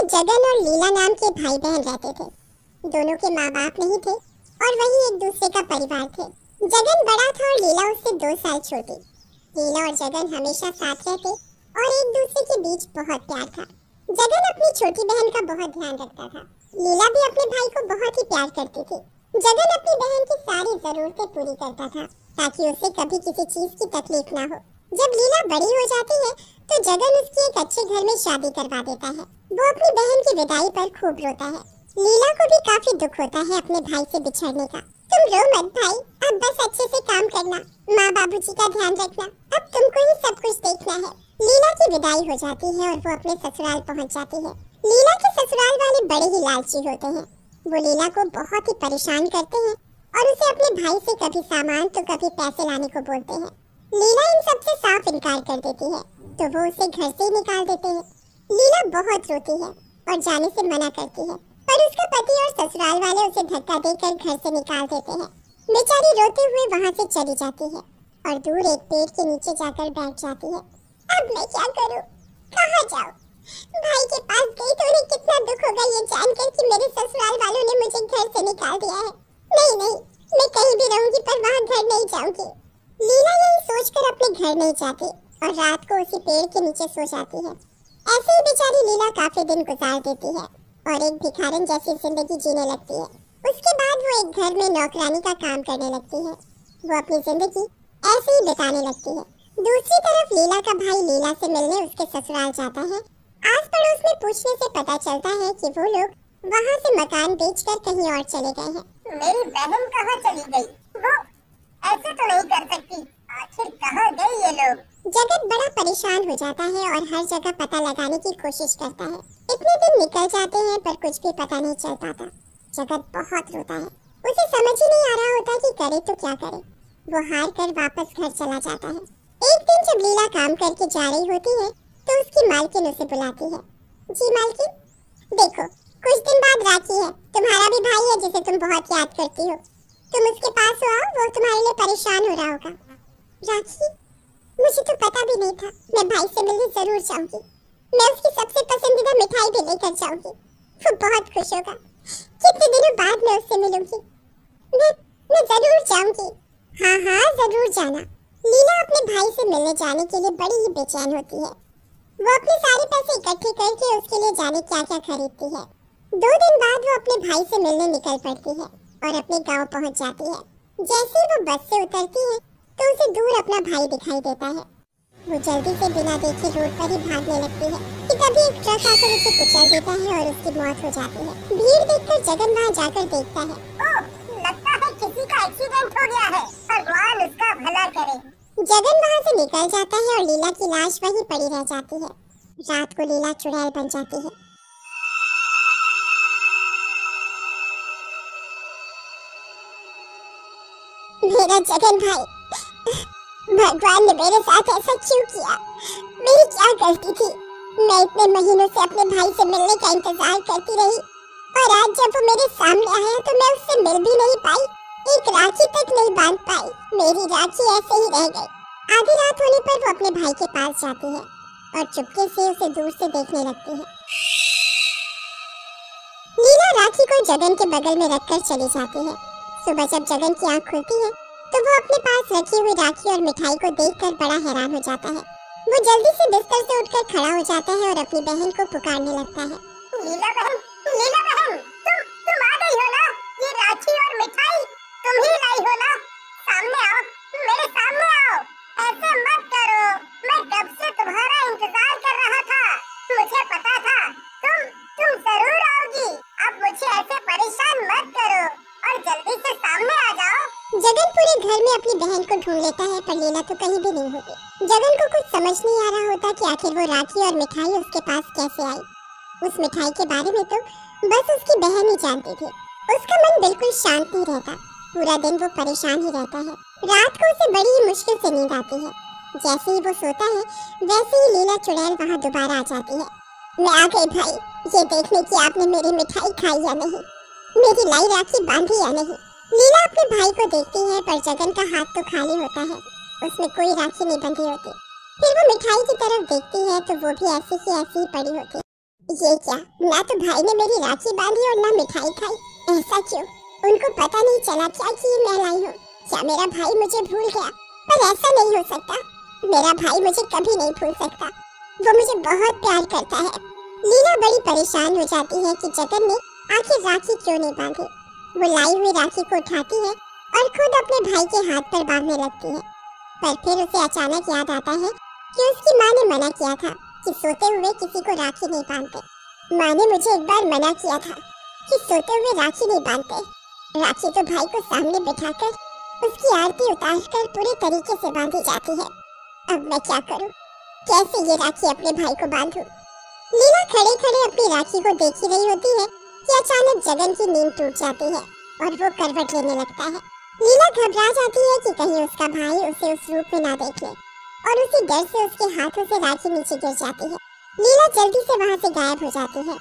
जगन और लीला नाम के भाई बहन रहते थे। दोनों के माँ बाप नहीं थे और वही एक दूसरे का परिवार थे। जगन बड़ा था और लीला उससे 2 साल छोटी। लीला और जगन हमेशा साथ रहते और एक दूसरे के बीच बहुत प्यार था। जगन अपनी छोटी बहन का बहुत ध्यान रखता था। लीला भी अपने भाई को बहुत ही प्यार करती थी। जगन अपनी बहन की सारी जरूरतें पूरी करता था ताकि उसे कभी किसी चीज की तकलीफ ना हो। जब लीला बड़ी हो जाती है तो जगन उसकी एक अच्छे घर में शादी करवा देता है। वो अपनी बहन की विदाई पर खूब रोता है। लीला को भी काफी दुख होता है अपने भाई से बिछड़ने का। तुम रो मत भाई, अब बस अच्छे से काम करना, माँ बाबूजी का ध्यान रखना, अब तुमको ही सब कुछ देखना है। लीला की विदाई हो जाती है और वो अपने ससुराल पहुँच जाती है। लीला के ससुराल वाले बड़े ही लालची होते हैं। वो लीला को बहुत ही परेशान करते हैं और उसे अपने भाई से कभी सामान तो कभी पैसे लाने को बोलते हैं। लीला इन सब से साफ इनकार कर देती है तो वो उसे घर से ही निकाल देते हैं। लीला बहुत रोती है और जाने से मना करती है, पर उसका पति और ससुराल वाले उसे धक्का देकर घर से निकाल देते हैं। बेचारी रोते हुए वहाँ से चली जाती है और दूर एक पेड़ के नीचे जाकर बैठ जाती है। अब मैं क्या करूँ, कहाँ जाऊँ? भाई के पास गई तो उन्हें कितना दुख होगा ये जानकर कि मेरे ससुराल वालों ने मुझे घर से निकाल दिया है। नहीं, मैं कहीं भी रहूंगी पर वहाँ घर नहीं जाऊंगी। लीला यही सोचकर अपने घर नहीं जाती और रात को उसी पेड़ के नीचे सो जाती है। ऐसे ही बेचारी लीला काफी दिन गुजार देती है और एक भिखारन जैसी जिंदगी जीने लगती है। उसके बाद वो एक घर में नौकरानी का काम करने लगती है। वो अपनी जिंदगी ऐसे ही बिताने लगती है। दूसरी तरफ लीला का भाई लीला से मिलने उसके ससुराल जाता है। आस पड़ोस में पूछने से पता चलता है कि वो लोग वहाँ से मकान बेचकर कहीं और चले गए हैं। मेरी बहन कहाँ चली गई? वो ऐसे तो नहीं कर सकती, आखिर कहाँ गए ये लोग? जगत बड़ा परेशान हो जाता है और हर जगह पता लगाने की कोशिश करता है। इतने दिन निकल जाते हैं पर कुछ भी पता नहीं चल पाता। जगत बहुत रोता है, उसे समझ ही नहीं आ रहा होता कि करे तो क्या करे। वो हार कर वापस घर चला जाता है। एक दिन जब लीला काम करके जा रही होती है तो उसकी मालकिन उसे बुलाती है। जी मालकिन, देखो कुछ दिन बाद राखी है, तुम्हारा भी भाई है जिसे तुम बहुत याद करती हो। तुम उसके पास आओ, वो तुम्हारे लिए परेशान हो रहा होगा। राखी? मुझे तो पता भी नहीं था। मैं भाई से मिलने जरूर जाऊंगी। मैं उसकी सबसे पसंदीदा मिठाई भी लेकर जाऊंगी। वो बहुत खुश होगा। कितने दिनों बाद मैं उससे मिलूंगी। मैं जरूर जाऊंगी। हाँ, जरूर जाना। लीला अपने भाई से मिलने जाने के लिए बड़ी ही बेचैन होती है। वो अपने सारे पैसे इकट्ठे करके उसके लिए जाने क्या क्या खरीदती है। 2 दिन बाद वो अपने भाई से मिलने निकल पड़ती है और अपने गांव पहुंच जाती है। जैसे ही वो बस से उतरती है तो उसे दूर अपना भाई दिखाई देता है। वो जल्दी से बिना देखे रोड पर ही भागने लगती है कि तभी एक ट्रक आकर उसे कुचल देता है और उसकी मौत हो जाती है। भीड़ देखकर जगन वहाँ जाकर देखता है। ओह, लगता है किसी का एक्सीडेंट हो गया है, भगवान उसका भला करे। जगन वहाँ से निकल जाता है और लीला की लाश वहीं पड़ी रह जाती है। रात को लीला चुड़ैल बन जाती है। मेरा जगन भाई, भगवान ने मेरे साथ ऐसा क्यों किया? मेरी क्या गलती थी? मैं इतने महीनों से अपने भाई से मिलने का इंतजार करती रही और आज जब वो मेरे सामने आया तो मैं उससे मिल भी नहीं पाई, एक राखी तक नहीं बांध पाई। मेरी राखी ऐसे ही रह गई। आधी रात होने पर वो अपने भाई के पास जाती है और चुपके से उसे दूर से देखने लगती है। लीला राखी को जगन के बगल में रखकर चली जाती है। सुबह जब जगन की आंख खुलती है तो वो अपने पास रखी हुई राखी और मिठाई को देखकर बड़ा हैरान हो जाता है। वो जल्दी से बिस्तर से उठकर खड़ा हो जाता है और अपनी बहन को पुकारने लगता है। लीला बहन, तुम आ गई हो ना? ये राखी और मिठाई तुम ही लाई हो ना? सामने आओ, मेरे सामने आओ। ऐसे मत करो, मैं कब से तुम्हारा इंतजार कर रहा था। मुझे पता था तुम जरूर आओगी। अब मुझे ऐसे परेशान मत करो और जल्दी से सामने आ जाओ। जगन पूरे घर में अपनी बहन को ढूंढ लेता है पर लीला तो कहीं भी नहीं होती। जगन को कुछ समझ नहीं आ रहा होता कि आखिर वो राखी और मिठाई उसके पास कैसे आई। उस मिठाई के बारे में तो बस उसकी बहन ही जानती थी। उसका मन बिल्कुल शांत नहीं रहता। पूरा दिन वो परेशान ही रहता है। रात को उसे बड़ी ही मुश्किल से नींद आती है। जैसे ही वो सोता है वैसे ही लीला चुड़ैल वहाँ दोबारा आ जाती है। मैं आ गई भाई, ये देखने की आपने मेरी मिठाई खाई या नहीं, मेरी लाई राखी बांधी या नहीं। लीला अपने भाई को देखती है पर जगन का हाथ तो खाली होता है, उसमें कोई राखी नहीं बंधी होती। फिर वो मिठाई की तरफ देखती है तो वो भी ऐसी ही पड़ी होती है। ये क्या, ना तो भाई ने मेरी राखी बांधी और ना मिठाई खाई। ऐसा क्यों? उनको पता नहीं चला क्या कि मैं लाई हूँ? क्या मेरा भाई मुझे भूल गया? पर ऐसा नहीं हो सकता, मेरा भाई मुझे कभी नहीं भूल सकता, वो मुझे बहुत प्यार करता है। लीला बड़ी परेशान हो जाती है कि जगन ने आखिर राखी क्यों नहीं बांधी। वो लाई हुई राखी को उठाती है और खुद अपने भाई के हाथ पर बांधने लगती है। पर फिर उसे अचानक याद आता है कि उसकी माँ ने मना किया था कि सोते हुए किसी को राखी नहीं बांधते। माँ ने मुझे एक बार मना किया था कि सोते हुए राखी नहीं बांधते। राखी तो भाई को सामने बिठाकर उसकी आरती उतारकर पूरे तरीके से बांधी जाती है। अब मैं क्या करूं? कैसे ये राखी अपने भाई को बांधूं? लीला खड़े खड़े अपनी राखी को देख ही रही होती है कि अचानक जगन की नींद टूट जाती है और वो करवट लेने लगता है। लीला घबरा जाती है कि कहीं उसका भाई उसे उस रूप में ना देख ले और उसी डर से उसके हाथों से राखी नीचे गिर जाती है। लीला जल्दी से वहां से गायब हो जाती है।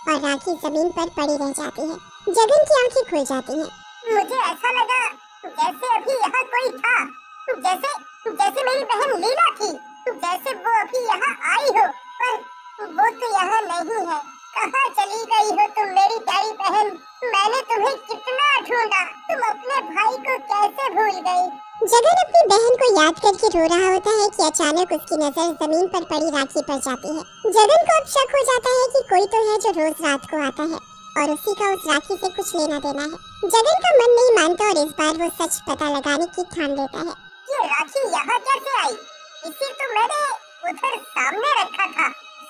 और राखी जमीन पर पड़ी रह जाती है। जगन की आंखें खुल जाती हैं। मुझे ऐसा लगा जैसे अभी यहाँ कोई था, जैसे मेरी बहन लीला थी, जैसे वो अभी यहाँ आई हो, पर वो तो यहाँ नहीं है। कहाँ चली गई हो तुम मेरी प्यारी बहन? मैंने तुम्हें कितना ढूंढा, तुम अपने भाई को कैसे भूल गई? जगन अपनी बहन को याद करके रो रहा होता है कि अचानक उसकी नजर जमीन पर पड़ी राखी पर जाती है। जगन को अब शक हो जाता है कि कोई तो है जो रोज रात को आता है और उसी का उस राखी से कुछ लेना देना है। जगन का मन नहीं मानता और इस बार वो सच पता लगाने की ठान लेता है। ये राखी यहाँ कैसे आई? इसे तो मैंने उधर सामने रखा था।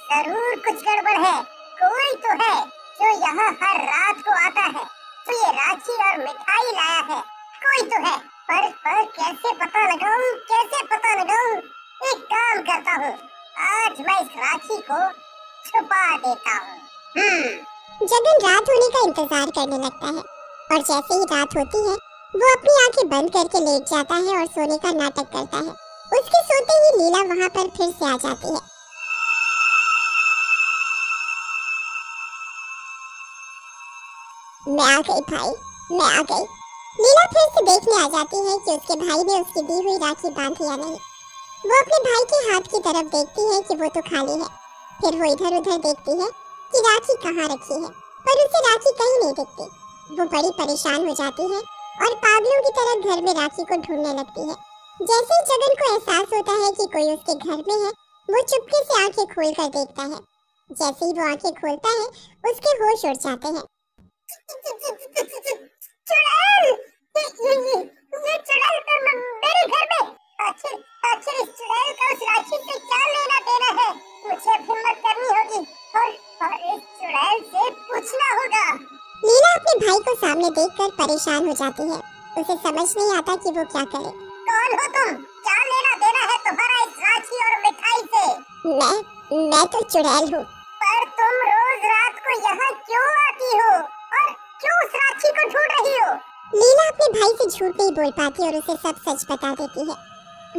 जरूर कुछ गड़बड़ है। कोई तो है जो यहाँ हर रात को आता है, तो ये राखी और मिठाई लाया है। कोई तो है, पर कैसे पता लगाऊं? कैसे पता लगाऊं? एक काम करता हूँ, आज मैं इस राखी को छुपा देता हूँ। जगन रात होने का इंतजार करने लगता है और जैसे ही रात होती है वो अपनी आंखें बंद करके लेट जाता है और सोने का नाटक करता है। उसके सोते ही लीला वहाँ पर फिर से आ जाती है। मैं आ गई भाई, मैं आ गई। लीला फिर से देखने आ जाती है कि उसके भाई ने उसकी दी हुई राखी बांधी या नहीं। वो अपने भाई के हाथ की तरफ देखती है कि वो तो खाली है। फिर वो इधर उधर देखती है कि राखी कहाँ रखी है, पर उसे राखी कहीं नहीं दिखती। वो बड़ी परेशान हो जाती है और पागलों की तरह घर में राखी को ढूंढने लगती है। जैसे ही जगन को एहसास होता है कि कोई उसके घर में है, वो चुपके से आंखें खोलकर देखता है। जैसे ही वो आंखें खोलता है, उसके होश उड़ जाते हैं। चुड़ैल! ये चुड़ैल तो मेरे घर में। आखिर इस चुड़ैल का उस राखी से क्या लेना देना है? मुझे हिम्मत करनी होगी और इस चुड़ैल से पूछना होगा। लीला अपने भाई को सामने देखकर परेशान हो जाती है। उसे समझ नहीं आता कि वो क्या करे। कौन हो तुम? क्या लेना देना है तुम्हारा इस राखी और मिठाई से? मैं तो चुड़ैल हूँ। पर तुम रोज रात को यहाँ क्यों आती हो और क्यों उस राखी को ढूंढ रही हो? लीला अपने भाई से झूठ नहीं बोल पाती और उसे सब सच बता देती है।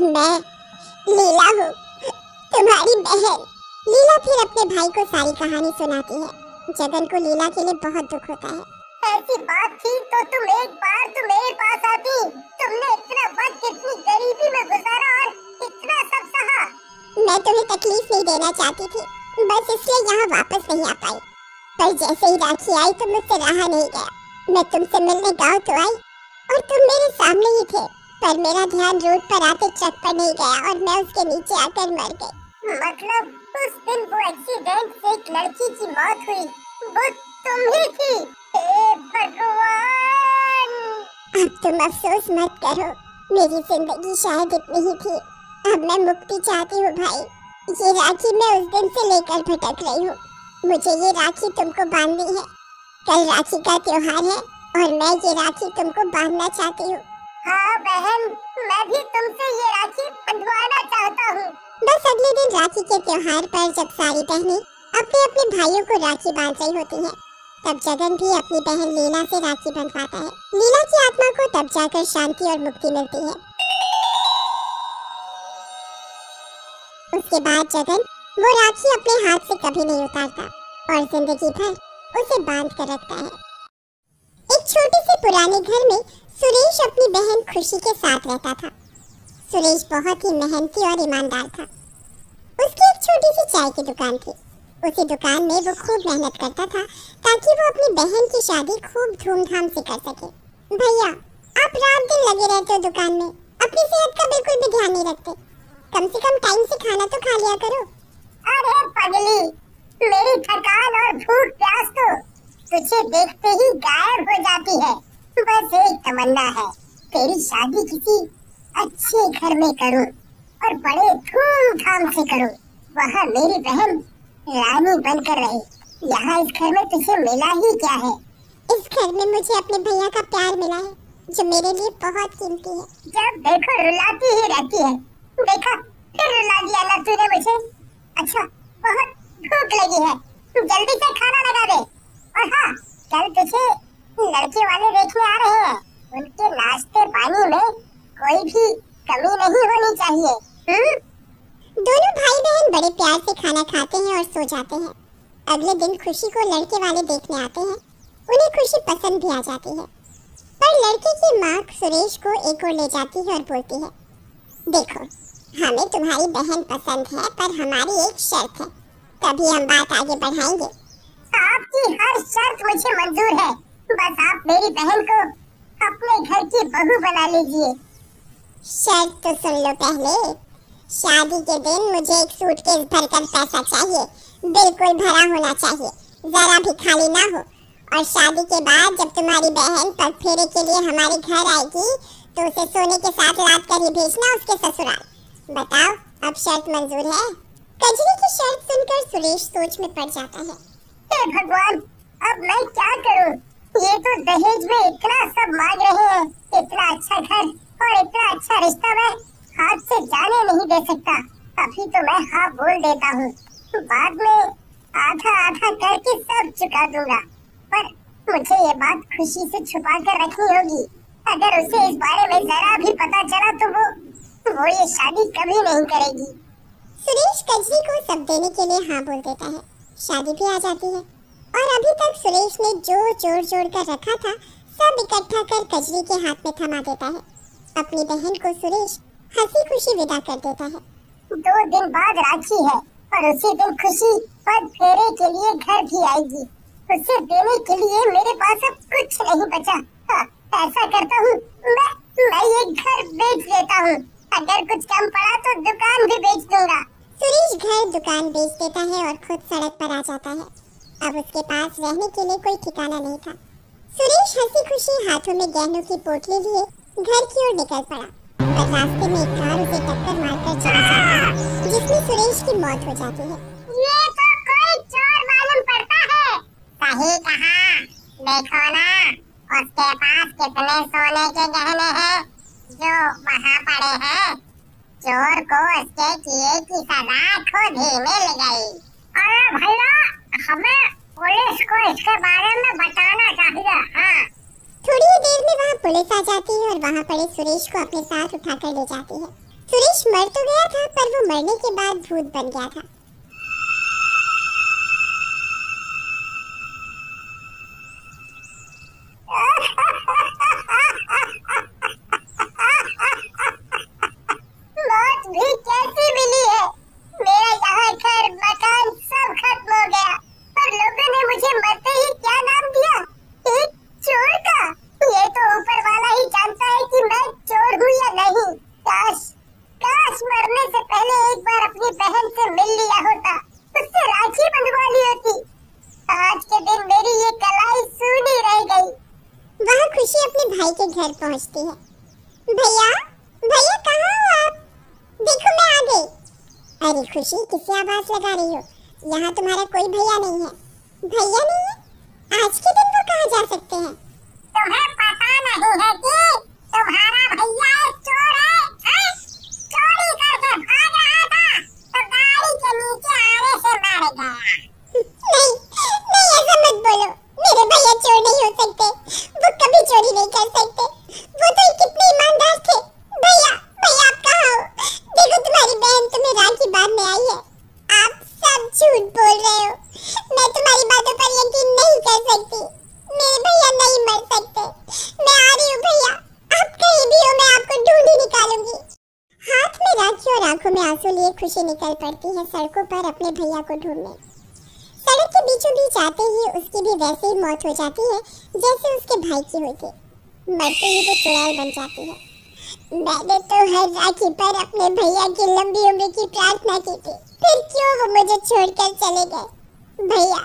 मैं लीला हूँ, तुम्हारी बहन। लीला फिर अपने भाई को सारी कहानी सुनाती है। जगन को लीला के लिए बहुत दुख होता है। ऐसी बात थी तो तुम एक बार तो मेरे पास आती। तुमने इतना वक्त इतनी गरीबी में गुजारा और इतना सब सहा। मैं तुम्हें तकलीफ नहीं देना चाहती थी, बस इसलिए यहाँ वापस नहीं आ पाई। पर जैसे ही राखी आई तो मुझसे रहा नहीं गया। मैं तुमसे मिलने गाँव तो आई और तुम मेरे सामने ही थे, पर मेरा ध्यान रोड पर आते ट्रक पर नहीं गया और मैं उसके नीचे आकर मर गई। मतलब उस दिन वो एक्सीडेंट से एक लड़की की मौत हुई, वो तुम ही थी? हे भगवान! अब तुम अफसोस मत करो, मेरी जिंदगी शायद इतनी ही थी। अब मैं मुक्ति चाहती हूँ भाई। ये राखी मैं उस दिन से लेकर भटक रही हूँ। मुझे ये राखी तुमको बांधनी है। कल राखी का त्योहार है और मैं ये राखी तुमको बांधना चाहती हूँ। हाँ बहन, मैं भी तुमसे ये राखी बंधवाना चाहता हूँ। बस अगले दिन राखी के त्योहार पर जब सारी बहनें अपने अपने भाइयों को राखी बांध रही होती हैं, तब जगन भी अपनी बहन लीला से राखी बंधवाता है। लीला की आत्मा को तब जाकर शांति और मुक्ति मिलती है। उसके बाद जगन वो राखी अपने हाथ से कभी नहीं उतारता और जिंदगी भर उसे बांध कर रखता है। एक छोटे से पुराने घर में सुरेश अपनी बहन खुशी के साथ रहता था। सुरेश बहुत ही मेहनती और ईमानदार था। उसकी एक छोटी सी चाय की दुकान थी। उसी दुकान में वो खूब मेहनत करता था ताकि वो अपनी बहन की शादी खूब धूमधाम से कर सके। भैया, आप रात दिन लगे रहते हो दुकान में, अपनी सेहत का बिल्कुल भी ध्यान नहीं रखते। कम से कम टाइम से खाना तो खा लिया करो। अरे पगली, मेरी थकान और भूख प्यास तो तुझे देखते ही गायब हो जाती है। बस एक तमन्ना है, तेरी शादी किसी अच्छे घर में करूं और बड़े धूमधाम से करूं। वहाँ मेरी बहन रानी बनकर रहे। यहाँ इस घर में तुझे मिला ही क्या है? इस घर में मुझे अपने भैया का प्यार मिला है, जो मेरे लिए बहुत कीमती है। जब देखो रुलाती ही रहती है। देखा, फिर रुला दिया ना तूने मुझे। अच्छा, बहुत भूख लगी है, जल्दी से खाना लगा दे। और हाँ, कल तुझे लड़के वाले देखने आ रहे हैं, उनके नाश्ते पानी में कोई भी कमी नहीं होनी चाहिए। दोनों भाई बहन बड़े प्यार से खाना खाते हैं और सो जाते हैं। अगले दिन खुशी को लड़के वाले देखने आते हैं। उन्हें खुशी पसंद भी आ जाती है, पर लड़के की माँ सुरेश को एक और ले जाती है और बोलती है, देखो, हमें तुम्हारी बहन पसंद है, पर हमारी एक शर्त है, तभी हम बात आगे बढ़ाएंगे। आपकी हर शर्त मुझे मंजूर है, बस आप मेरी बहन को अपने घर की बहू बना लीजिए। शर्त तो सुन लो पहले। शादी के दिन मुझे एक सूटकेस भरकर पैसा चाहिए, बिल्कुल भरा होना चाहिए, जरा भी खाली ना हो। और शादी के बाद जब तुम्हारी बहन पग फेरे के लिए हमारे घर आएगी तो उसे सोने के साथ लाद कर ही भेजना उसके ससुराल। बताओ, अब शर्त मंजूर है? कजरी की शर्त सुनकर सुरेश सोच में पड़ जाता है। हे भगवान, अब मैं क्या करूं? ये तो दहेज में इतना सब मांग रहे हैं, इतना अच्छा घर और इतना अच्छा रिश्ता मैं हाथ से जाने नहीं दे सकता। अभी तो मैं हाँ बोल देता हूँ, बाद में आधा आधा करके सब चुका दूंगा। पर मुझे ये बात खुशी से छुपा कर रखनी होगी। अगर उसे इस बारे में जरा भी पता चला तो वो ये शादी कभी नहीं करेगी। सुरेश कजरी को सब देने के लिए हाँ बोल देता है। शादी भी आ जाती है और अभी तक सुरेश ने जो जोड़ कर रखा था सब इकट्ठा कर कजरी के हाथ में थमा देता है। अपनी बहन को सुरेश हंसी खुशी विदा कर देता है। 2 दिन बाद राखी है और उसी दिन खुशी पग फेरे के लिए घर भी आएगी। उसे देने के लिए मेरे पास अब कुछ नहीं बचा। हाँ, ऐसा करता हूँ, मैं ये घर बेच देता हूँ। अगर कुछ कम पड़ा तो दुकान भी बेच दूंगा। सुरेश घर दुकान बेच देता है और खुद सड़क पर आ जाता है। अब उसके पास रहने के लिए कोई ठिकाना नहीं था। सुरेश हंसी खुशी हाथों में गहनों की पोटली लिए घर की ओर निकल पड़ा, पर रास्ते में एक कार उसे टक्कर मारकर चला जाता है, जिसमें सुरेश की मौत हो जाती है। ये तो कोई चोर मालूम पड़ता है। सही कहा, देखो ना, उसके पास कितने सोने के गहने हैं जो वहाँ पड़े हैं। चोर को उसके किए की सजा खुद ही मिल गई। अरे भैया, हमें पुलिस को इसके बारे में बताना चाहिए। हाँ, थोड़ी देर में वहाँ पुलिस आ जाती है और वहाँ पड़े सुरेश को अपने साथ उठाकर ले जाती है। सुरेश मर तो गया था, पर वो मरने के बाद भूत बन गया था। मौत भी कैसी मिली है। मेरा यहाँ घर मकान सब खत्म हो गया और लोगों ने मुझे मरते ही क्या नाम दिया, एक चोर का। ये तो ऊपर वाला ही जानता है कि मैं चोर हूँ या नहीं। काश मरने से पहले एक बार अपनी बहन से मिल लिया होता, उससे राखी बंधवा ली होती। आज के दिन मेरी ये कलाई सूनी रह गई। वहाँ खुशी अपने भाई के घर पहुँचती है। भैया, भैया कहाँ हो आप? देखो मैं आ गई। अरे खुशी, किसे आवाज लगा रही हो? यहाँ तुम्हारा कोई भैया नहीं है। भैया नहीं है? आज के दिन वो कहाँ जा सकते हैं? तुम्हें पता नहीं है कि तुम्हारा भैया एक चोर है? चोरी करके भाग रहा था तो गाड़ी के नीचे आने से मार गया। नहीं, नहीं ऐसा मत बोलो। मेरे भैया चोर नहीं हो सकते। वो कभी चोरी नहीं कर सकते। वो तो कितने ईमानदार थे। भैया, भैया आप कहाँ हो? देखो तुम्हारी बहन तुम्हें राखी बांधने आई है। आप सब झूठ बोल रहे हो। मैं तुम्हारी बातों पर यकीन नहीं कर सकती। मेरे भैया नहीं मर सकते। मैं आ रही हूँ भैया। आंखों में आंसू लिए खुशी निकल पड़ती है सड़कों पर अपने भैया को ढूंढने। सड़क के बीचों बीच आते ही उसकी भी वैसे ही मौत हो जाती है जैसे उसके भाई की हुई थी। मरते ही वो चुड़ैल बन जाती है। मैंने तो हर राखी पर अपने भैया की लंबी उम्र की प्रार्थना की थी, फिर क्यों वो मुझे छोड़कर चले गए। भैया,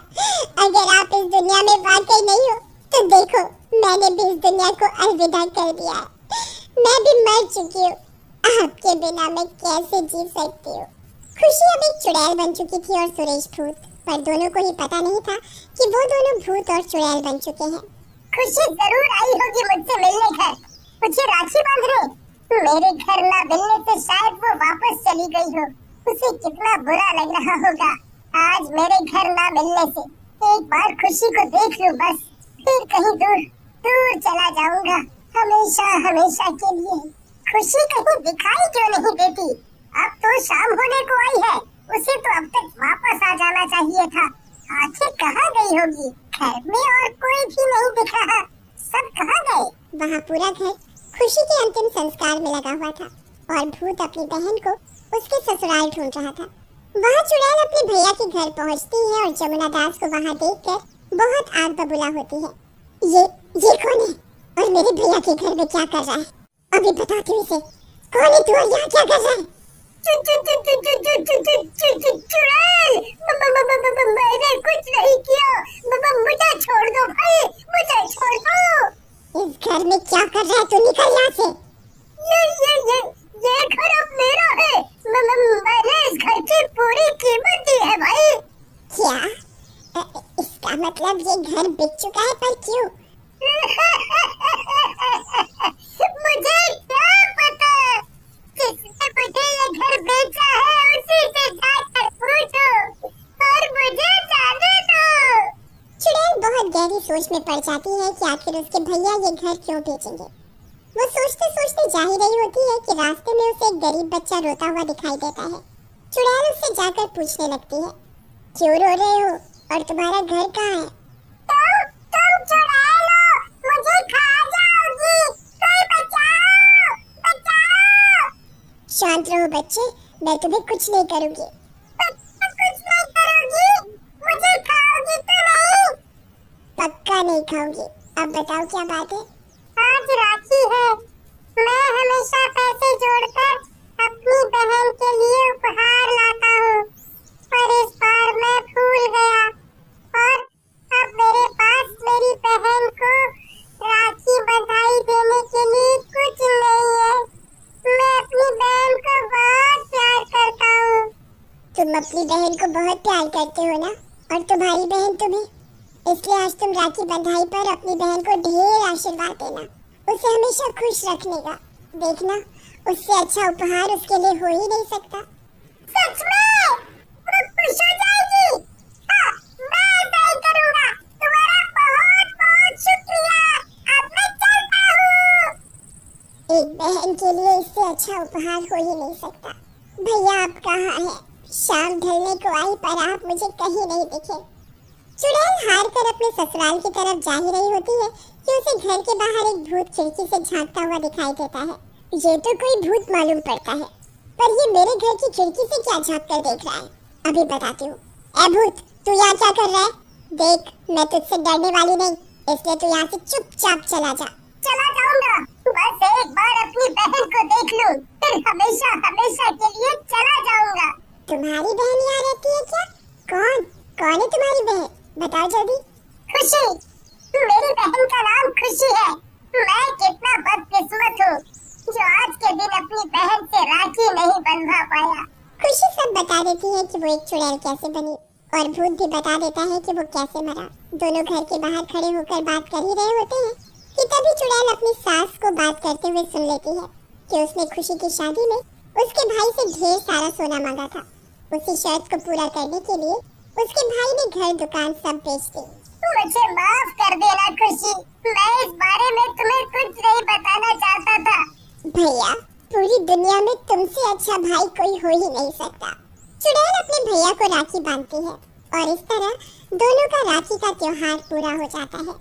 अगर आप इस दुनिया में वाकई नहीं हो तो देखो, मैंने भी इस दुनिया को अलविदा कर दिया है। मैं भी मर चुकी हूँ, आपके बिना मैं कैसे जी सकती हूँ। खुशी अब एक चुड़ैल बन चुकी थी और सुरेश भूत, पर दोनों को ही पता नहीं था कि वो दोनों भूत और चुड़ैल बन चुके हैं। खुशी जरूर आई होगी मुझसे मिलने घर, मुझे राखी बांधने। मेरे घर ना मिलने से शायद वो वापस चली गई हो। उसे कितना बुरा लग रहा होगा आज मेरे घर ना मिलने से। एक बार खुशी को देख लूं बस, फिर कहीं दूर दूर चला जाऊंगा हमेशा हमेशा के लिए। खुशी कहीं दिखाई क्यों नहीं देती? अब तो शाम होने को आई है, उसे तो अब तक वापस आ जाना चाहिए था। आखिर कहाँ गई होगी? घर में और कोई भी नहीं दिख रहा, सब कहाँ गए? वहाँ पूरा घर खुशी के अंतिम संस्कार में लगा हुआ था और भूत अपनी बहन को उसके ससुराल ढूंढ रहा था। वहाँ चुड़ैल अपने भैया के घर पहुँचती है और जमुना दास को वहाँ देखकर बहुत आग बबूला होती है। ये कौन है और मेरे भैया के घर में क्या कर रहा है? अभी बताती हूँ इसे। कौन है तू और यहाँ क्या कर रहा है? चुड़ैल, मैंने कुछ नहीं किया, मुझे छोड़ दो भाई, मुझे छोड़ दो। इस घर में क्या कर रहा है तू? निकल यहाँ से। ये घर अब मेरा है। मैंने इस घर की पूरी कीमत दी है भाई। क्या? इसका मतलब ये घर बिक चुका है, पर क्यों? मुझे क्या पता, जिसने मुझे ये घर बेचा है उसी से जाकर पूछो और मुझे जाने दो। चुड़ैल बहुत गहरी सोच में पड़ जाती है कि आखिर उसके भैया ये घर क्यों बेचेंगे। वो सोचते सोचते जा ही रही होती है कि रास्ते में उसे एक गरीब बच्चा रोता हुआ दिखाई देता है। चुड़ैल उससे जाकर पूछने लगती है, क्यों रो रहे हो और तुम्हारा घर कहाँ है? तुम चुड़ैल हो, मुझे खा जाओगी, कोई बचाओ, बचाओ। शांत रहो बच्चे, मैं तुम्हें कुछ नहीं करूँगी। कुछ नहीं करोगी? मुझे खाओगी तो नहीं? पक्का नहीं खाऊंगी। अब बताओ क्या बात है? आज राखी है, मैं हमेशा पैसे जोड़कर अपनी बहन के लिए उपहार लाता हूँ, पर इस बार मैं भूल गया और अब मेरे पास मेरी बहन को राखी बधाई देने के लिए कुछ नहीं है। मैं अपनी बहन को बहुत प्यार करता हूँ। तुम अपनी बहन को बहुत प्यार करते हो ना, और तुम्हारी बहन तुम्हें, इसलिए आज तुम राखी बंधाई पर अपनी बहन को ढेर आशीर्वाद देना, उसे हमेशा खुश रखने का। देखना, उससे अच्छा उपहार उसके लिए हो ही नहीं सकता। सच में? वो खुश हो जाएगी? हाँ, मैं ऐसा ही करूँगा। तुम्हारा बहुत बहुत शुक्रिया। अब मैं चलता हूँ। एक बहन के लिए इससे अच्छा उपहार हो ही नहीं सकता। भैया आप कहाँ हैं? शाम ढलने को आई पर आप मुझे कहीं नहीं दिखे। चुड़ैल हार कर अपने ससुराल की तरफ जा ही रही होती है कि उसे घर के बाहर एक भूत खिड़की से झांकता हुआ दिखाई देता है। ये तो कोई भूत मालूम पड़ता है, पर ये मेरे घर की खिड़की से क्या झांक कर देख रहा है? अभी बताती हूँ। ए भूत, तू यहाँ क्या कर रहा है? देख, मैं तुझसे डरने वाली नहीं, इसलिए तू यहाँ से चुपचाप चला जा। चला जाऊंगा, बस एक बार अपनी बहन को देख लूं, फिर हमेशा हमेशा के लिए चला जाऊंगा। तुम्हारी बहन यहाँ रहती है क्या? कौन है तुम्हारी बहन? बताओ जल्दी। खुशी, मेरी बहन का नाम खुशी है। मैं कितना बदकिस्मत हूँ जो आज के दिन अपनी बहन से राखी नहीं बंधवा पाया। खुशी सब बता देती है कि वो एक चुड़ैल कैसे बनी, और भूत भी बता देता है कि वो कैसे मरा। दोनों घर के बाहर खड़े होकर बात कर ही रहे होते हैं कि तभी चुड़ैल अपनी सास को बात करते हुए सुन लेती है कि उसने खुशी की शादी में उसके भाई से ढेर सारा सोना मांगा था। उसी शर्त को पूरा करने के लिए उसके भाई ने घर दुकान सब बेच दी। मुझे माफ कर देना खुशी, मैं इस बारे में तुम्हें कुछ नहीं बताना चाहता था। भैया, पूरी दुनिया में तुमसे अच्छा भाई कोई हो ही नहीं सकता। चुड़ैल अपने भैया को राखी बांधती है और इस तरह दोनों का राखी का त्योहार पूरा हो जाता है।